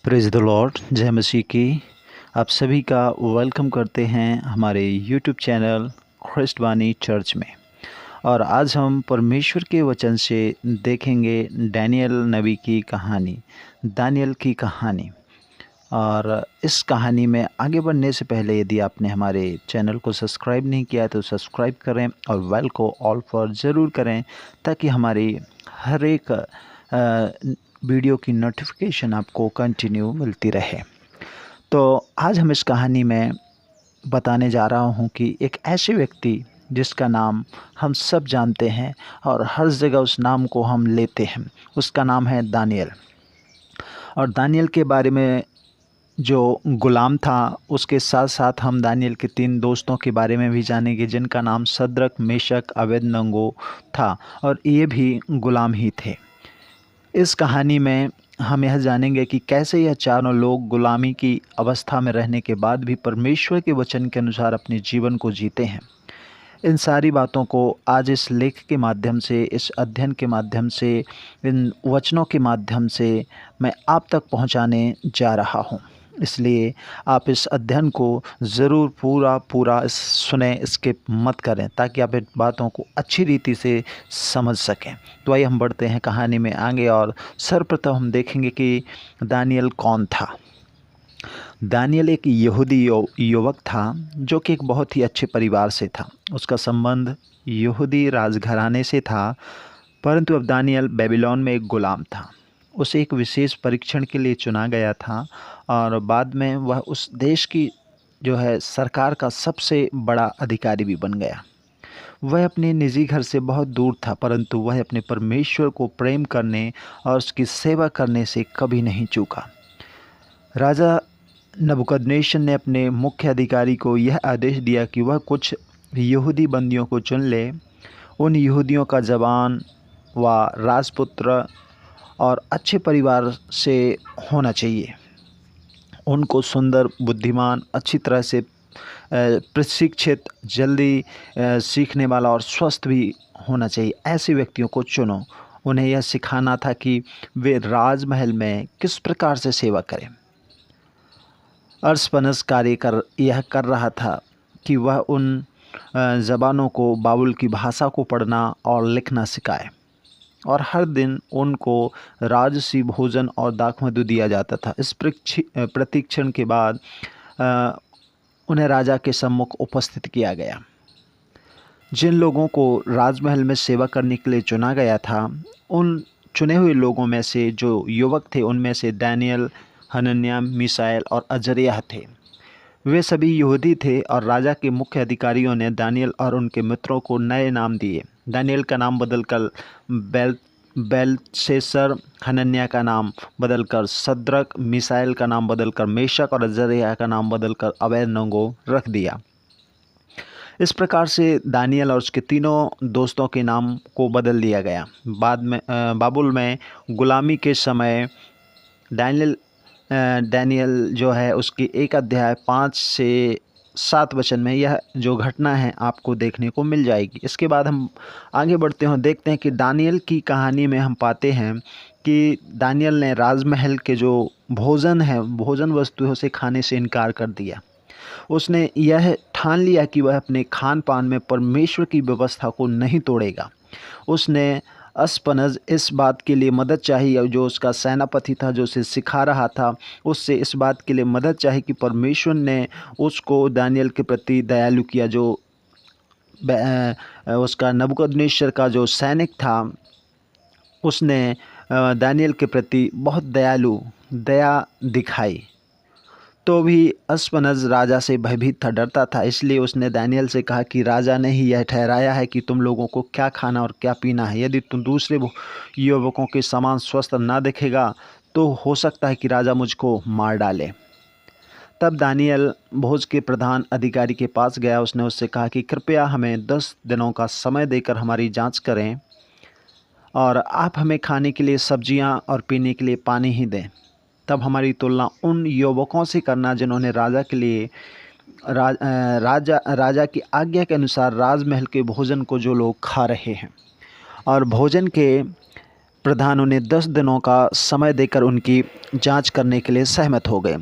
Praise the Lord, जय मसीह की। आप सभी का वेलकम करते हैं हमारे यूट्यूब चैनल ख्रिस्ट वाणी चर्च में। और आज हम परमेश्वर के वचन से देखेंगे डैनियल नबी की कहानी, दानियल की कहानी। और इस कहानी में आगे बढ़ने से पहले यदि आपने हमारे चैनल को सब्सक्राइब नहीं किया है तो सब्सक्राइब करें और बेल को ऑल पर ज़रूर करें, ताकि हमारी हर एक वीडियो की नोटिफिकेशन आपको कंटिन्यू मिलती रहे। तो आज हम इस कहानी में बताने जा रहा हूँ कि एक ऐसे व्यक्ति जिसका नाम हम सब जानते हैं और हर जगह उस नाम को हम लेते हैं, उसका नाम है दानियल। और दानियल के बारे में जो गुलाम था, उसके साथ साथ हम दानियल के 3 दोस्तों के बारे में भी जानेंगे जिनका नाम शद्रक, मेशक, अबेदनगो था और ये भी गुलाम ही थे। इस कहानी में हम यह जानेंगे कि कैसे यह चारों लोग गुलामी की अवस्था में रहने के बाद भी परमेश्वर के वचन के अनुसार अपने जीवन को जीते हैं। इन सारी बातों को आज इस लेख के माध्यम से, इस अध्ययन के माध्यम से, इन वचनों के माध्यम से मैं आप तक पहुंचाने जा रहा हूं। इसलिए आप इस अध्ययन को ज़रूर पूरा सुने, स्किप मत करें, ताकि आप इन बातों को अच्छी रीति से समझ सकें। तो आइए हम बढ़ते हैं कहानी में आगे और सर्वप्रथम हम देखेंगे कि दानियल कौन था। दानियल एक यहूदी युवक था जो कि एक बहुत ही अच्छे परिवार से था। उसका संबंध यहूदी राजघराने से था, परंतु अब दानियल बेबीलोन में एक गुलाम था। उसे एक विशेष परीक्षण के लिए चुना गया था और बाद में वह उस देश की जो है सरकार का सबसे बड़ा अधिकारी भी बन गया। वह अपने निजी घर से बहुत दूर था, परंतु वह अपने परमेश्वर को प्रेम करने और उसकी सेवा करने से कभी नहीं चूका। राजा नबूकदनेस्सर ने अपने मुख्य अधिकारी को यह आदेश दिया कि वह कुछ यहूदी बंदियों को चुन ले। उन यहूदियों का जवान व राजपुत्र और अच्छे परिवार से होना चाहिए। उनको सुंदर, बुद्धिमान, अच्छी तरह से प्रशिक्षित, जल्दी सीखने वाला और स्वस्थ भी होना चाहिए। ऐसे व्यक्तियों को चुनो। उन्हें यह सिखाना था कि वे राजमहल में किस प्रकार से सेवा करें। अर्सपनस यह कर रहा था कि वह उन ज़बानों को, बाबुल की भाषा को पढ़ना और लिखना सिखाए। और हर दिन उनको राजसी भोजन और दाखमधु दिया जाता था। इस प्रशिक्षण के बाद उन्हें राजा के सम्मुख उपस्थित किया गया। जिन लोगों को राजमहल में सेवा करने के लिए चुना गया था, उन चुने हुए लोगों में से जो युवक थे, उनमें से दानियल, हनन्याह, मिसाएल और अजर्याह थे। वे सभी यहूदी थे और राजा के मुख्य अधिकारियों ने दानियल और उनके मित्रों को नए नाम दिए। दानियल का नाम बदलकर बेलशस्सर, हनन्याह का नाम बदलकर शद्रक, मिसाएल का नाम बदलकर मेशक और अजर्याह का नाम बदलकर अबेदनगो रख दिया। इस प्रकार से दानियल और उसके तीनों दोस्तों के नाम को बदल दिया गया। बाद में बाबुल में गुलामी के समय दानियल जो है, उसकी 1 अध्याय 5 से 7 वचन में यह जो घटना है आपको देखने को मिल जाएगी। इसके बाद हम आगे बढ़ते हैं, देखते हैं कि दानियल की कहानी में हम पाते हैं कि दानियल ने राजमहल के जो भोजन है, भोजन वस्तुओं से खाने से इनकार कर दिया। उसने यह ठान लिया कि वह अपने खान पान में परमेश्वर की व्यवस्था को नहीं तोड़ेगा। उसने अस्पनज इस बात के लिए मदद चाहिए, जो उसका सेनापति था, जो उसे सिखा रहा था, उससे इस बात के लिए मदद चाहिए कि परमेश्वर ने उसको दानियल के प्रति दयालु किया। जो उसका नबूकदनेस्सर का जो सैनिक था, उसने दानियल के प्रति बहुत दया दिखाई। तो भी अस्पनज राजा से भयभीत था, डरता था। इसलिए उसने दानियल से कहा कि राजा ने ही यह ठहराया है कि तुम लोगों को क्या खाना और क्या पीना है। यदि तुम दूसरे युवकों के समान स्वस्थ ना दिखेगा तो हो सकता है कि राजा मुझको मार डाले। तब दानियल भोज के प्रधान अधिकारी के पास गया। उसने उससे कहा कि कृपया हमें 10 दिनों का समय देकर हमारी जांच करें और आप हमें खाने के लिए सब्जियां और पीने के लिए पानी ही दें। तब हमारी तुलना उन युवकों से करना जिन्होंने राजा के लिए राजा की आज्ञा के अनुसार राजमहल के भोजन को जो लोग खा रहे हैं। और भोजन के प्रधान उन्हें 10 दिनों का समय देकर उनकी जांच करने के लिए सहमत हो गए।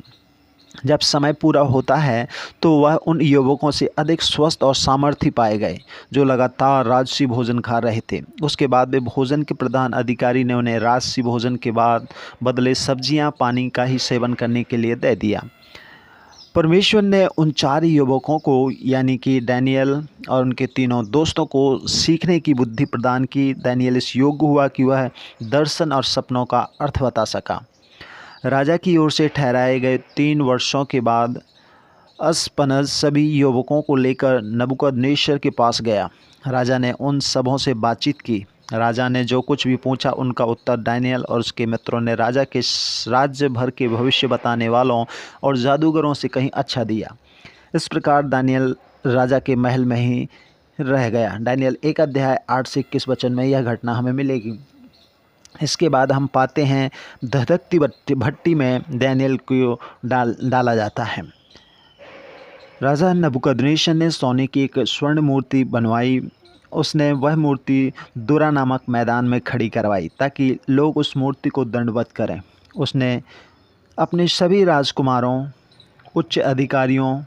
जब समय पूरा होता है तो वह उन युवकों से अधिक स्वस्थ और सामर्थ्य पाए गए जो लगातार राजसी भोजन खा रहे थे। उसके बाद वे भोजन के प्रधान अधिकारी ने उन्हें राजसी भोजन के बाद बदले सब्जियां पानी का ही सेवन करने के लिए दे दिया। परमेश्वर ने उन 4 युवकों को यानी कि डैनियल और उनके तीनों दोस्तों को सीखने की बुद्धि प्रदान की। डैनियल इस योग्य हुआ कि वह दर्शन और सपनों का अर्थ बता सका। राजा की ओर से ठहराए गए 3 वर्षों के बाद अस्पनज सभी युवकों को लेकर नबूकदनेस्सर के पास गया। राजा ने उन सबों से बातचीत की। राजा ने जो कुछ भी पूछा उनका उत्तर डैनियल और उसके मित्रों ने राजा के राज्य भर के भविष्य बताने वालों और जादूगरों से कहीं अच्छा दिया। इस प्रकार डैनियल राजा के महल में ही रह गया। डैनियल 1 अध्याय 8 से 21 वचन में यह घटना हमें मिलेगी। इसके बाद हम पाते हैं धधकती भट्टी में डैनियल को डाला जाता है। राजा नबूकदनेस्सर ने सोने की एक स्वर्ण मूर्ति बनवाई। उसने वह मूर्ति दुरा नामक मैदान में खड़ी करवाई ताकि लोग उस मूर्ति को दंडवत करें। उसने अपने सभी राजकुमारों, उच्च अधिकारियों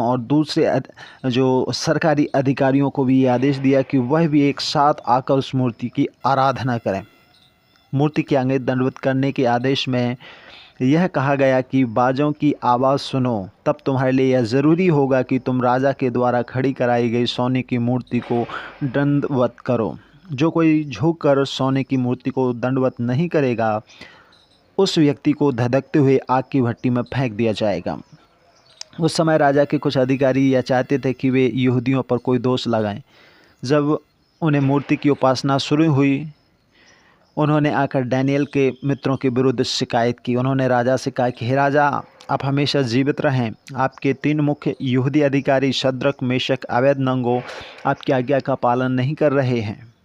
और दूसरे जो सरकारी अधिकारियों को भी ये आदेश दिया कि वह भी एक साथ आकर उस मूर्ति की आराधना करें। मूर्ति के आगे दंडवत करने के आदेश में यह कहा गया कि बाजों की आवाज़ सुनो, तब तुम्हारे लिए यह ज़रूरी होगा कि तुम राजा के द्वारा खड़ी कराई गई सोने की मूर्ति को दंडवत करो। जो कोई झुक कर सोने की मूर्ति को दंडवत नहीं करेगा उस व्यक्ति को धधकते हुए आग की भट्टी में फेंक दिया जाएगा। उस समय राजा के कुछ अधिकारी यह चाहते थे कि वे यहूदियों पर कोई दोष लगाएं। जब उन्हें मूर्ति की उपासना शुरू हुई उन्होंने आकर डैनियल के मित्रों के विरुद्ध शिकायत की। उन्होंने राजा से कहा कि हे राजा, आप हमेशा जीवित रहें। आपके 3 मुख्य यहूदी अधिकारी शद्रक, मेशक, अबेदनगो आपकी आज्ञा का पालन नहीं कर रहे हैं।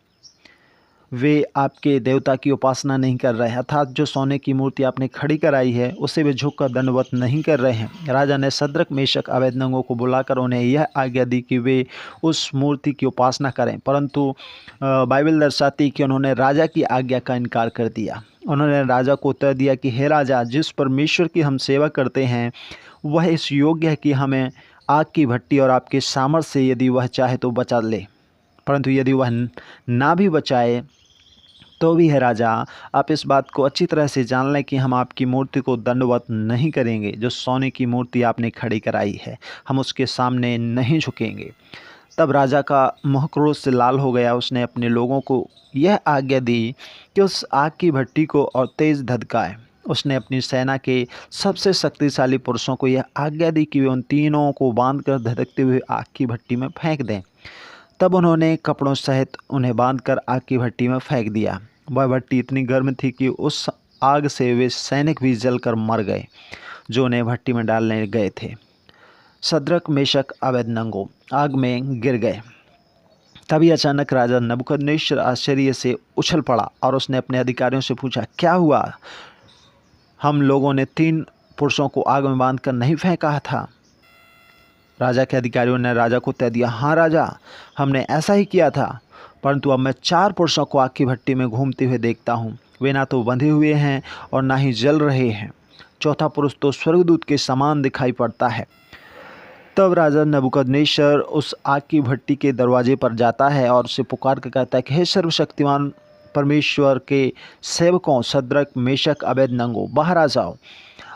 वे आपके देवता की उपासना नहीं कर रहे हैं, अर्थात जो सोने की मूर्ति आपने खड़ी कराई है उसे वे झुककर दंडवत नहीं कर रहे हैं। राजा ने शद्रक, मेशक, अबेदनगो को बुलाकर उन्हें यह आज्ञा दी कि वे उस मूर्ति की उपासना करें, परंतु बाइबल दर्शाती कि उन्होंने राजा की आज्ञा का इनकार कर दिया। उन्होंने राजा को उत्तर दिया कि हे राजा, जिस परमेश्वर की हम सेवा करते हैं वह इस योग्य है कि हमें आग की भट्टी और आपके सामर्थ्य से यदि वह चाहे तो बचा ले, परंतु यदि वह ना भी बचाए तो भी है राजा, आप इस बात को अच्छी तरह से जान लें कि हम आपकी मूर्ति को दंडवत नहीं करेंगे। जो सोने की मूर्ति आपने खड़ी कराई है हम उसके सामने नहीं झुकेंगे। तब राजा का मुँह क्रोध से लाल हो गया। उसने अपने लोगों को यह आज्ञा दी कि उस आग की भट्टी को और तेज़ धधकाए। उसने अपनी सेना के सबसे शक्तिशाली पुरुषों को यह आज्ञा दी कि वे उन तीनों को बांधकर धधकते हुए आग की भट्टी में फेंक दें। तब उन्होंने कपड़ों सहित उन्हें बांधकर आग की भट्टी में फेंक दिया। वह भट्टी इतनी गर्म थी कि उस आग से वे सैनिक भी जलकर मर गए जो उन्हें भट्टी में डालने गए थे। शद्रक, मेशक, अबेदनगो आग में गिर गए। तभी अचानक राजा नबूकदनेस्सर आश्चर्य से उछल पड़ा और उसने अपने अधिकारियों से पूछा, क्या हुआ? हम लोगों ने 3 पुरुषों को आग में बांधकर नहीं फेंका था? राजा के अधिकारियों ने राजा को उत्तर दिया, हाँ राजा, हमने ऐसा ही किया था, परंतु अब मैं 4 पुरुषों को आग की भट्टी में घूमते हुए देखता हूँ। वे ना तो बंधे हुए हैं और ना ही जल रहे हैं। चौथा पुरुष तो स्वर्गदूत के समान दिखाई पड़ता है। तब राजा नबूकदनेस्सर उस आग की भट्टी के दरवाजे पर जाता है और उसे पुकार कर कहता है कि हे सर्वशक्तिमान परमेश्वर के सेवकों शद्रक, मेशक, अबेदनगो, बाहर आ जाओ।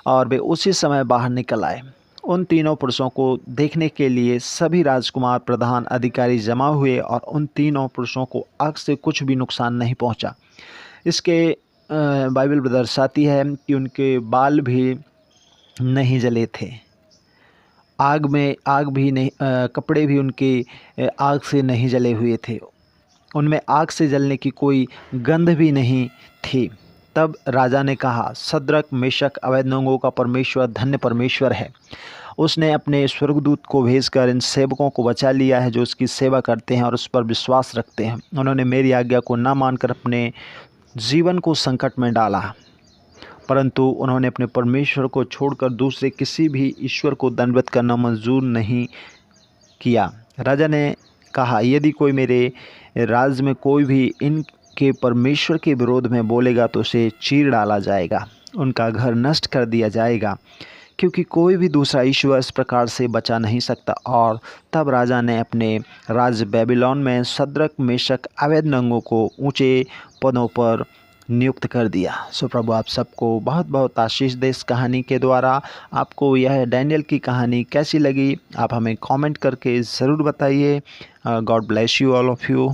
और वे उसी समय बाहर निकल आए। उन तीनों पुरुषों को देखने के लिए सभी राजकुमार, प्रधान अधिकारी जमा हुए और उन तीनों पुरुषों को आग से कुछ भी नुकसान नहीं पहुंचा। इसके बाइबल दर्शाती है कि उनके बाल भी नहीं जले थे, आग भी नहीं, कपड़े भी उनके आग से नहीं जले हुए थे, उनमें आग से जलने की कोई गंध भी नहीं थी। तब राजा ने कहा, शद्रक, मेशक, अबेदनगो का परमेश्वर धन्य परमेश्वर है। उसने अपने स्वर्गदूत को भेजकर इन सेवकों को बचा लिया है जो उसकी सेवा करते हैं और उस पर विश्वास रखते हैं। उन्होंने मेरी आज्ञा को न मानकर अपने जीवन को संकट में डाला, परंतु उन्होंने अपने परमेश्वर को छोड़कर दूसरे किसी भी ईश्वर को दंडवत करना मंजूर नहीं किया। राजा ने कहा, यदि कोई मेरे राज्य में कोई भी इनके परमेश्वर के विरोध में बोलेगा तो उसे चीर डाला जाएगा, उनका घर नष्ट कर दिया जाएगा, क्योंकि कोई भी दूसरा ईश्वर इस प्रकार से बचा नहीं सकता। और तब राजा ने अपने राज्य बेबीलोन में शद्रक, मेशक, अबेदनगो को ऊंचे पदों पर नियुक्त कर दिया। सो प्रभु आप सबको बहुत बहुत आशीष दे इस कहानी के द्वारा। आपको यह डैनियल की कहानी कैसी लगी आप हमें कमेंट करके ज़रूर बताइए। God bless you all of you.